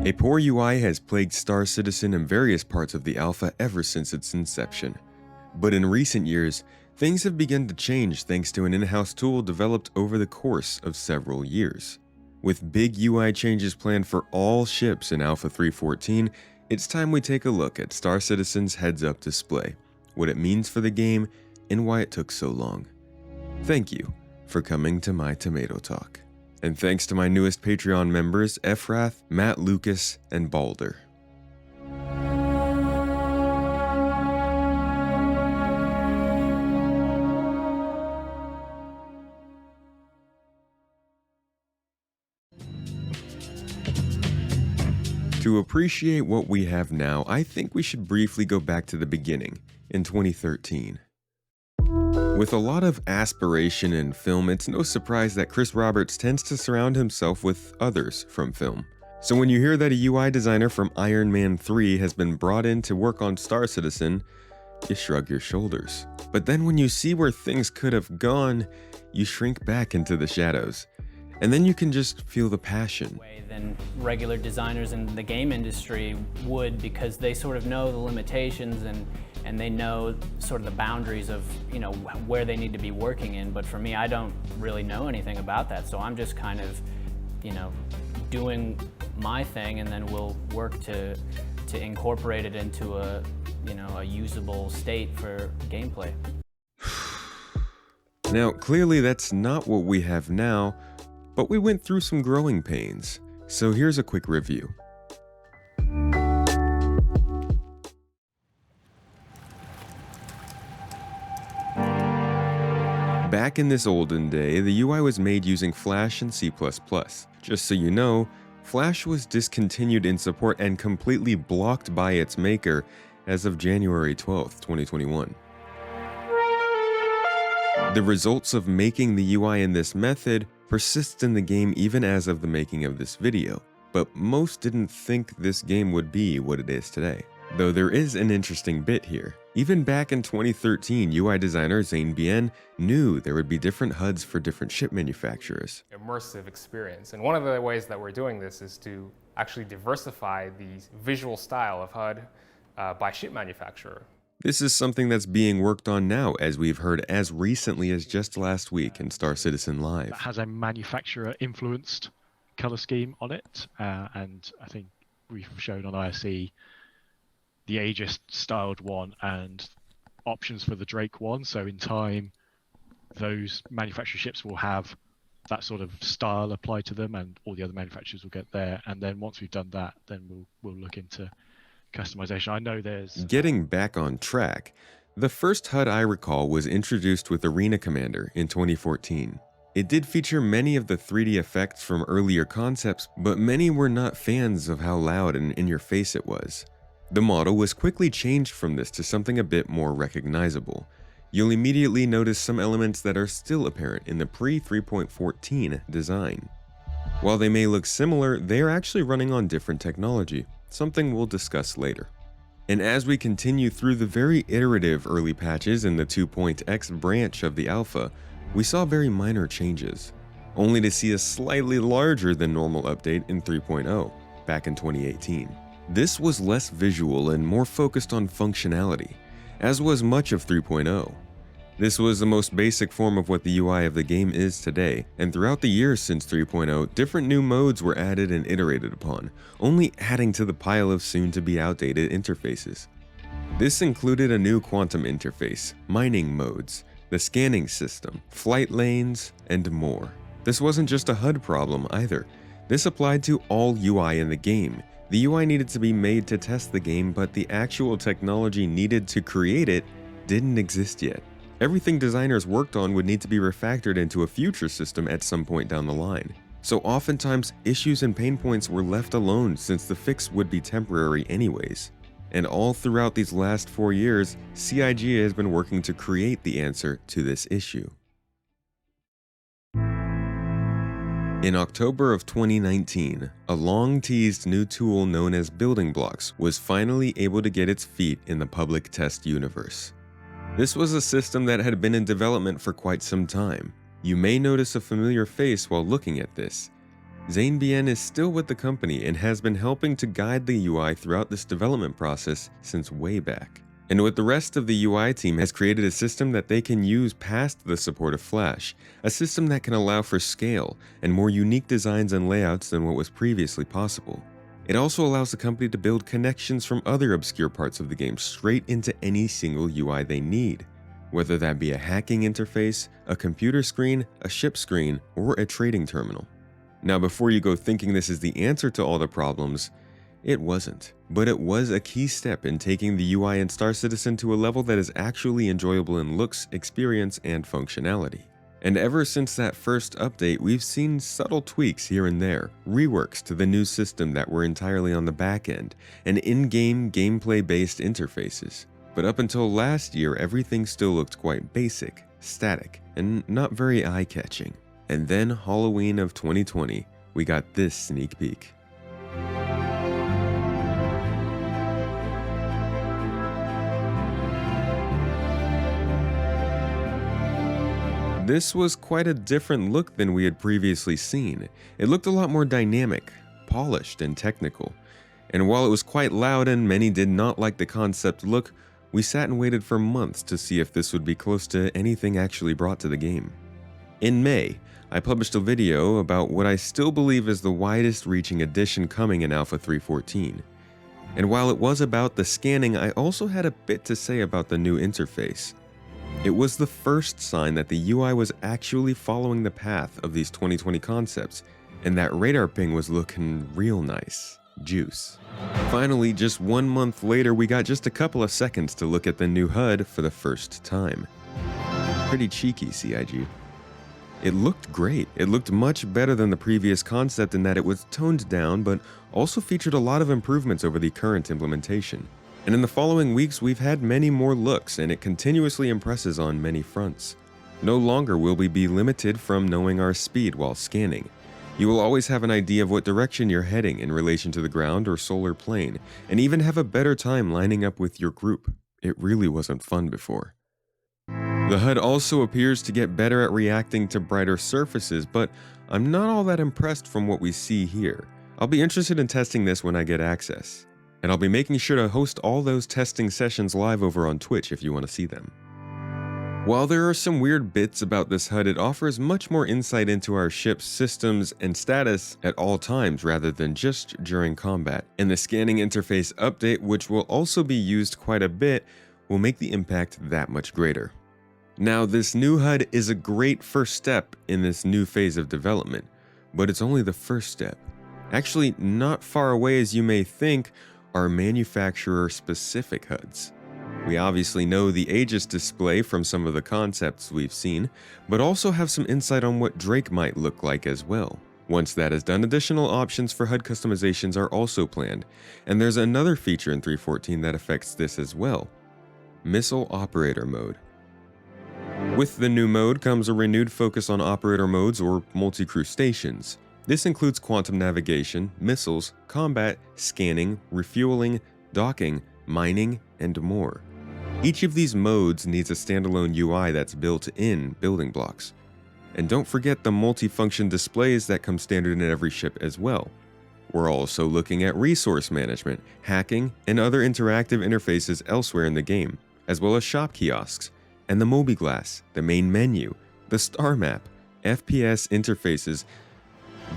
A poor UI has plagued Star Citizen and various parts of the alpha ever since its inception. But in recent years, things have begun to change thanks to an in-house tool developed over the course of several years. With big UI changes planned for all ships in Alpha 3.14, it's time we take a look at Star Citizen's heads-up display, what it means for the game, and why it took so long. Thank you for coming to my Tomato Talk. And thanks to my newest Patreon members, Ephrath, Matt Lucas, and Balder. To appreciate what we have now, I think we should briefly go back to the beginning, in 2013. With a lot of aspiration in film, it's no surprise that Chris Roberts tends to surround himself with others from film. So when you hear that a UI designer from Iron Man 3 has been brought in to work on Star Citizen, you shrug your shoulders. But then when you see where things could have gone, you shrink back into the shadows. And then you can just feel the passion. Than regular designers in the game industry would, because they sort of know the limitations and they know sort of the boundaries of, where they need to be working in. But for me, I don't really know anything about that, so I'm just kind of, doing my thing, and then we'll work to incorporate it into a usable state for gameplay. Now, clearly that's not what we have now, but we went through some growing pains. So here's a quick review. Back in this olden day, the UI was made using Flash and C++. Just so you know, Flash was discontinued in support and completely blocked by its maker as of January 12th, 2021. The results of making the UI in this method persists in the game even as of the making of this video, but most didn't think this game would be what it is today. Though there is an interesting bit here. Even back in 2013, UI designer Zane Bien knew there would be different HUDs for different ship manufacturers. Immersive experience. And one of the ways that we're doing this is to actually diversify the visual style of HUD by ship manufacturer. This is something that's being worked on now, as we've heard as recently as just last week in Star Citizen Live. That has a manufacturer-influenced color scheme on it, and I think we've shown on ISE the Aegis-styled one and options for the Drake one. So in time, those manufacturer ships will have that sort of style applied to them, and all the other manufacturers will get there. And then once we've done that, then we'll look into customization. I know there's... Getting back on track, the first HUD I recall was introduced with Arena Commander in 2014. It did feature many of the 3D effects from earlier concepts, but many were not fans of how loud and in your face it was. The model was quickly changed from this to something a bit more recognizable. You'll immediately notice some elements that are still apparent in the pre-3.14 design. While they may look similar, they are actually running on different technology, something we'll discuss later. And as we continue through the very iterative early patches in the 2.x branch of the alpha, we saw very minor changes, only to see a slightly larger than normal update in 3.0 back in 2018. This was less visual and more focused on functionality, as was much of 3.0. This was the most basic form of what the UI of the game is today, and throughout the years since 3.0, different new modes were added and iterated upon, only adding to the pile of soon-to-be outdated interfaces. This included a new quantum interface, mining modes, the scanning system, flight lanes, and more. This wasn't just a HUD problem either. This applied to all UI in the game. The UI needed to be made to test the game, but the actual technology needed to create it didn't exist yet. Everything designers worked on would need to be refactored into a future system at some point down the line. So oftentimes, issues and pain points were left alone since the fix would be temporary anyways. And all throughout these last 4 years, CIG has been working to create the answer to this issue. In October of 2019, a long-teased new tool known as Building Blocks was finally able to get its feet in the public test universe. This was a system that had been in development for quite some time. You may notice a familiar face while looking at this. Zane Bien is still with the company and has been helping to guide the UI throughout this development process since way back. And with the rest of the UI team has created a system that they can use past the support of Flash, a system that can allow for scale and more unique designs and layouts than what was previously possible. It also allows the company to build connections from other obscure parts of the game straight into any single UI they need, whether that be a hacking interface, a computer screen, a ship screen, or a trading terminal. Now, before you go thinking this is the answer to all the problems, it wasn't, but it was a key step in taking the UI in Star Citizen to a level that is actually enjoyable in looks, experience, and functionality. And ever since that first update, we've seen subtle tweaks here and there, reworks to the new system that were entirely on the back end, and in-game gameplay-based interfaces. But up until last year, everything still looked quite basic, static, and not very eye-catching. And then Halloween of 2020, we got this sneak peek. This was quite a different look than we had previously seen. It looked a lot more dynamic, polished, and technical. And while it was quite loud and many did not like the concept look, we sat and waited for months to see if this would be close to anything actually brought to the game. In May, I published a video about what I still believe is the widest reaching addition coming in Alpha 3.14. And while it was about the scanning, I also had a bit to say about the new interface. It was the first sign that the UI was actually following the path of these 2020 concepts, and that radar ping was looking real nice. Juice. Finally, just 1 month later, we got just a couple of seconds to look at the new HUD for the first time. Pretty cheeky, CIG. It looked great. It looked much better than the previous concept in that it was toned down, but also featured a lot of improvements over the current implementation. And in the following weeks, we've had many more looks, and it continuously impresses on many fronts. No longer will we be limited from knowing our speed while scanning. You will always have an idea of what direction you're heading in relation to the ground or solar plane, and even have a better time lining up with your group. It really wasn't fun before. The HUD also appears to get better at reacting to brighter surfaces, but I'm not all that impressed from what we see here. I'll be interested in testing this when I get access. And I'll be making sure to host all those testing sessions live over on Twitch if you want to see them. While there are some weird bits about this HUD, it offers much more insight into our ship's systems and status at all times rather than just during combat. And the scanning interface update, which will also be used quite a bit, will make the impact that much greater. Now, this new HUD is a great first step in this new phase of development, but it's only the first step. Actually, not far away as you may think, are manufacturer-specific HUDs. We obviously know the Aegis display from some of the concepts we've seen, but also have some insight on what Drake might look like as well. Once that is done, additional options for HUD customizations are also planned, and there's another feature in 3.14 that affects this as well: Missile Operator Mode. With the new mode comes a renewed focus on operator modes or multi-crew stations. This includes quantum navigation, missiles, combat, scanning, refueling, docking, mining, and more. Each of these modes needs a standalone UI that's built in building blocks. And don't forget the multifunction displays that come standard in every ship as well. We're also looking at resource management, hacking, and other interactive interfaces elsewhere in the game, as well as shop kiosks, and the Mobiglass, the main menu, the star map, FPS interfaces.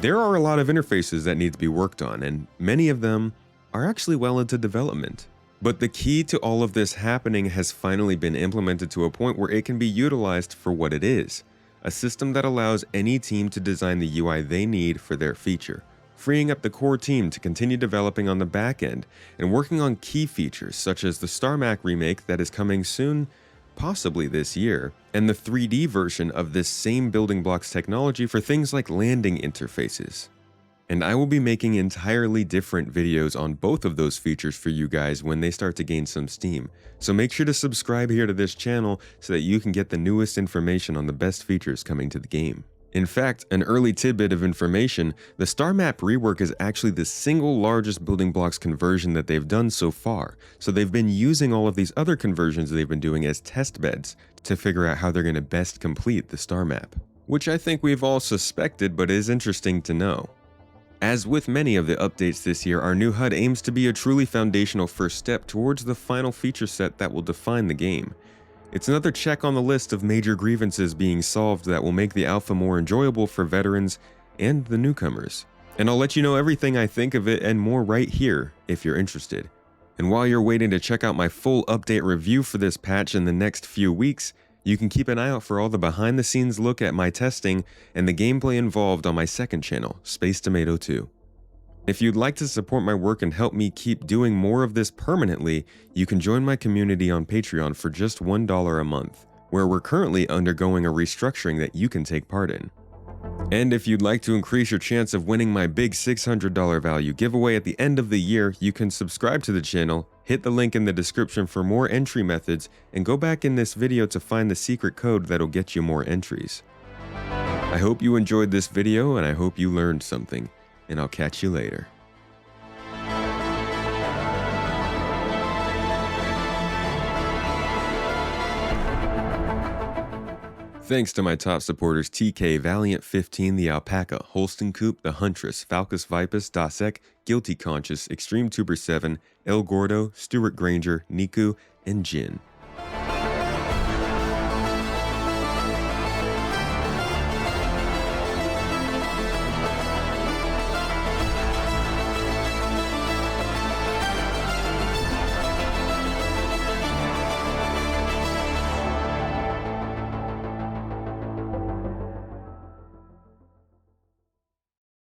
There are a lot of interfaces that need to be worked on, and many of them are actually well into development. But the key to all of this happening has finally been implemented to a point where it can be utilized for what it is: a system that allows any team to design the UI they need for their feature, freeing up the core team to continue developing on the back end and working on key features such as the Star Map remake that is coming soon, possibly this year, and the 3D version of this same building blocks technology for things like landing interfaces. And I will be making entirely different videos on both of those features for you guys when they start to gain some steam. So make sure to subscribe here to this channel so that you can get the newest information on the best features coming to the game. In fact, an early tidbit of information, the Star Map rework is actually the single largest building blocks conversion that they've done so far, so they've been using all of these other conversions they've been doing as test beds to figure out how they're going to best complete the Star Map, which I think we've all suspected but is interesting to know. As with many of the updates this year, our new HUD aims to be a truly foundational first step towards the final feature set that will define the game. It's another check on the list of major grievances being solved that will make the alpha more enjoyable for veterans and the newcomers. And I'll let you know everything I think of it and more right here if you're interested. And while you're waiting to check out my full update review for this patch in the next few weeks, you can keep an eye out for all the behind the scenes look at my testing and the gameplay involved on my second channel, Space Tomato 2. If you'd like to support my work and help me keep doing more of this permanently, you can join my community on Patreon for just $1 a month, where we're currently undergoing a restructuring that you can take part in. And if you'd like to increase your chance of winning my big $600 value giveaway at the end of the year, you can subscribe to the channel, hit the link in the description for more entry methods, and go back in this video to find the secret code that'll get you more entries. I hope you enjoyed this video and I hope you learned something, and I'll catch you later. Thanks to my top supporters TK, Valiant15, The Alpaca, Holston Coop, The Huntress, Falcus Vipus, Dasek, Guilty Conscious, Extreme Tuber 7, El Gordo, Stuart Granger, Niku, and Jin.